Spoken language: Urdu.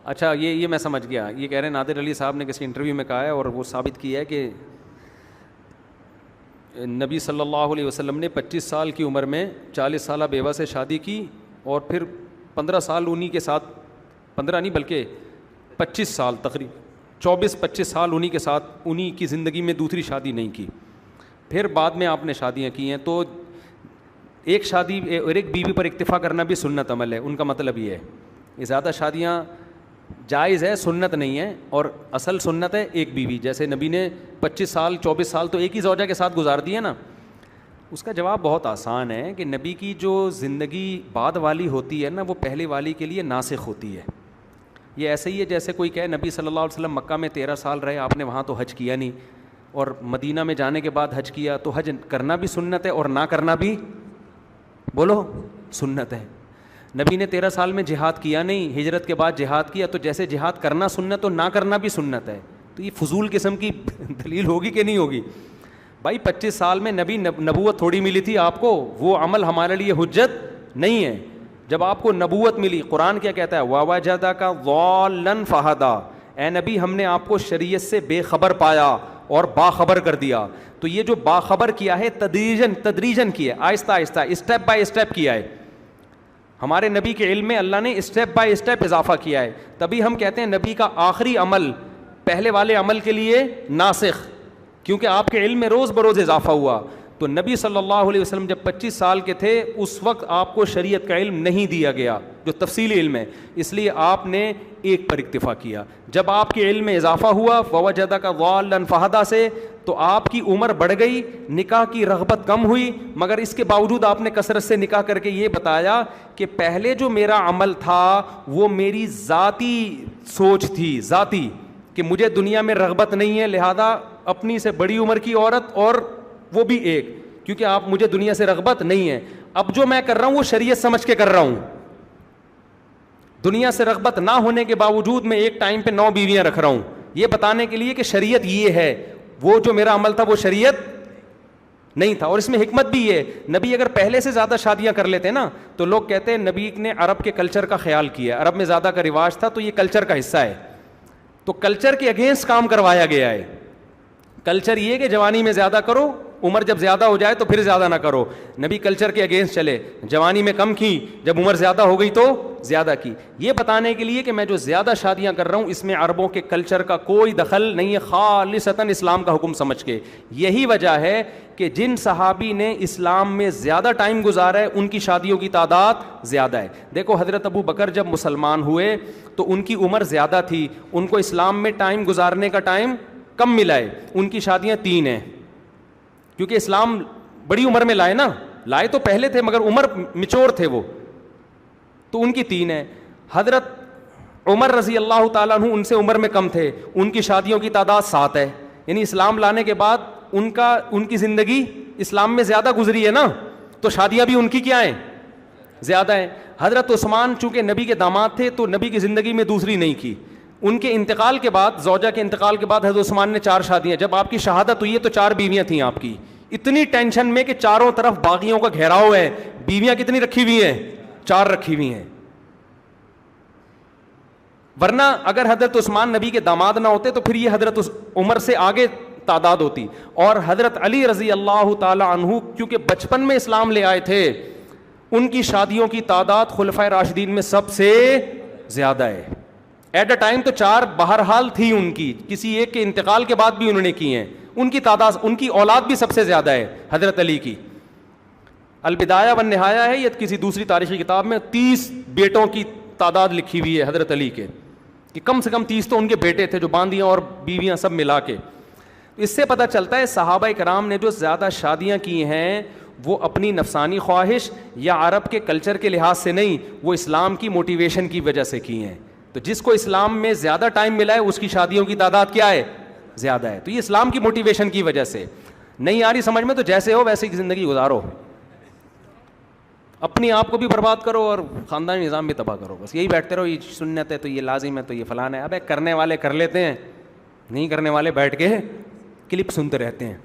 اچھا یہ میں سمجھ گیا. یہ کہہ رہے ہیں نادر علی صاحب نے کسی انٹرویو میں کہا ہے اور وہ ثابت کیا ہے کہ نبی صلی اللہ علیہ وسلم نے 25 سال کی عمر میں 40 سالہ بیوہ سے شادی کی اور پھر 15 سال انہی کے ساتھ، 15 نہیں بلکہ 25 سال تقریباً 24-25 سال انہی کے ساتھ انہی کی زندگی میں دوسری شادی نہیں کی. پھر بعد میں آپ نے شادیاں کی ہیں. تو ایک شادی اور ایک بیوی پر اکتفا کرنا بھی سنت عمل ہے. ان کا مطلب یہ ہے زیادہ شادیاں جائز ہے، سنت نہیں ہے. اور اصل سنت ہے ایک بیوی. جیسے نبی نے 25 سال 24 سال تو ایک ہی زوجہ کے ساتھ گزار دیے نا. اس کا جواب بہت آسان ہے کہ نبی کی جو زندگی بعد والی ہوتی ہے نا وہ پہلے والی کے لیے ناسخ ہوتی ہے. یہ ایسے ہی ہے جیسے کوئی کہے نبی صلی اللہ علیہ وسلم مکہ میں 13 سال رہے، آپ نے وہاں تو حج کیا نہیں، اور مدینہ میں جانے کے بعد حج کیا. تو حج کرنا بھی سنت ہے اور نہ کرنا بھی بولو سنت ہے. نبی نے 13 سال میں جہاد کیا نہیں، ہجرت کے بعد جہاد کیا. تو جیسے جہاد کرنا سنت تو نہ کرنا بھی سنت ہے. تو یہ فضول قسم کی دلیل ہوگی کہ نہیں ہوگی؟ بھائی 25 سال میں نبی نبوت تھوڑی ملی تھی آپ کو، وہ عمل ہمارے لیے حجت نہیں ہے. جب آپ کو نبوت ملی، قرآن کیا کہتا ہے؟ وَوَجَدَكَ ضَالًّا فَهَدَىٰ، اے نبی ہم نے آپ کو شریعت سے بے خبر پایا اور باخبر کر دیا. تو یہ جو باخبر کیا ہے تدریجن کیا ہے، آہستہ آہستہ اسٹیپ بائی اسٹیپ کیا ہے. ہمارے نبی کے علم میں اللہ نے اسٹیپ بائی اسٹیپ اضافہ کیا ہے. تبھی ہم کہتے ہیں نبی کا آخری عمل پہلے والے عمل کے لیے ناسخ، کیونکہ آپ کے علم میں روز بروز اضافہ ہوا. تو نبی صلی اللہ علیہ وسلم جب 25 سال کے تھے اس وقت آپ کو شریعت کا علم نہیں دیا گیا جو تفصیلی علم ہے، اس لیے آپ نے ایک پر اکتفا کیا. جب آپ کے علم میں اضافہ ہوا فوجدک ضالا فہدی سے، تو آپ کی عمر بڑھ گئی، نکاح کی رغبت کم ہوئی، مگر اس کے باوجود آپ نے کثرت سے نکاح کر کے یہ بتایا کہ پہلے جو میرا عمل تھا وہ میری ذاتی سوچ تھی، ذاتی، کہ مجھے دنیا میں رغبت نہیں ہے، لہذا اپنی سے بڑی عمر کی عورت اور وہ بھی ایک، کیونکہ آپ مجھے دنیا سے رغبت نہیں ہے. اب جو میں کر رہا ہوں وہ شریعت سمجھ کے کر رہا ہوں. دنیا سے رغبت نہ ہونے کے باوجود میں ایک ٹائم پہ 9 بیویاں رکھ رہا ہوں، یہ بتانے کے لیے کہ شریعت یہ ہے. وہ جو میرا عمل تھا وہ شریعت نہیں تھا. اور اس میں حکمت بھی ہے، نبی اگر پہلے سے زیادہ شادیاں کر لیتے نا تو لوگ کہتے ہیں نبی نے عرب کے کلچر کا خیال کیا، عرب میں زیادہ کا رواج تھا تو یہ کلچر کا حصہ ہے. تو کلچر کے اگینسٹ کام کروایا گیا ہے. کلچر یہ کہ جوانی میں زیادہ کرو، عمر جب زیادہ ہو جائے تو پھر زیادہ نہ کرو. نبی کلچر کے اگینسٹ چلے، جوانی میں کم کی، جب عمر زیادہ ہو گئی تو زیادہ کی. یہ بتانے کے لیے کہ میں جو زیادہ شادیاں کر رہا ہوں اس میں عربوں کے کلچر کا کوئی دخل نہیں ہے، خالصتاً اسلام کا حکم سمجھ کے. یہی وجہ ہے کہ جن صحابی نے اسلام میں زیادہ ٹائم گزارا ہے ان کی شادیوں کی تعداد زیادہ ہے. دیکھو حضرت ابو بکر جب مسلمان ہوئے تو ان کی عمر زیادہ تھی، ان کو اسلام میں ٹائم گزارنے کا ٹائم کم ملا ہے. ان کی شادیاں 3 ہیں، کیونکہ اسلام بڑی عمر میں لائے نا، لائے تو پہلے تھے مگر عمر میچور تھے وہ، تو ان کی 3 ہیں. حضرت عمر رضی اللہ تعالیٰ عنہ ان سے عمر میں کم تھے، ان کی شادیوں کی تعداد 7 ہے. یعنی اسلام لانے کے بعد ان کی زندگی اسلام میں زیادہ گزری ہے نا، تو شادیاں بھی ان کی کیا ہیں؟ زیادہ ہیں. حضرت عثمان چونکہ نبی کے داماد تھے تو نبی کی زندگی میں دوسری نہیں کی. ان کے انتقال کے بعد، زوجہ کے انتقال کے بعد حضرت عثمان نے 4 شادیاں. جب آپ کی شہادت ہوئی ہے تو 4 بیویاں تھیں آپ کی. اتنی ٹینشن میں کہ چاروں طرف باغیوں کا گھیراؤ ہے، بیویاں کتنی رکھی ہوئی ہیں؟ 4 رکھی ہوئی ہیں. ورنہ اگر حضرت عثمان نبی کے داماد نہ ہوتے تو پھر یہ حضرت عمر سے آگے تعداد ہوتی. اور حضرت علی رضی اللہ تعالی عنہ کیونکہ بچپن میں اسلام لے آئے تھے، ان کی شادیوں کی تعداد خلفائے راشدین میں سب سے زیادہ ہے. ایٹ اے ٹائم تو 4 بہرحال تھی ان کی، کسی ایک کے انتقال کے بعد بھی انہوں نے کی ہیں. ان کی تعداد، ان کی اولاد بھی سب سے زیادہ ہے حضرت علی کی. البدایہ والنہایہ ہے یا کسی دوسری تاریخی کتاب میں 30 بیٹوں کی تعداد لکھی ہوئی ہے حضرت علی کے، کہ کم سے کم 30 تو ان کے بیٹے تھے جو باندیاں اور بیویاں سب ملا کے. اس سے پتہ چلتا ہے صحابہ کرام نے جو زیادہ شادیاں کی ہیں وہ اپنی نفسانی خواہش یا عرب کے کلچر کے لحاظ سے نہیں، وہ اسلام کی موٹیویشن کی وجہ سے کی ہیں. تو جس کو اسلام میں زیادہ ٹائم ملا ہے اس کی شادیوں کی تعداد کیا ہے؟ زیادہ ہے. تو یہ اسلام کی موٹیویشن کی وجہ سے. نہیں آ رہی سمجھ میں تو جیسے ہو ویسے کی زندگی گزارو، اپنی آپ کو بھی برباد کرو اور خاندانی نظام بھی تباہ کرو. بس یہی بیٹھتے رہو، یہ سنت ہے تو یہ لازم ہے تو یہ فلاں ہے. ابے کرنے والے کر لیتے ہیں، نہیں کرنے والے بیٹھ کے کلپ سنتے رہتے ہیں.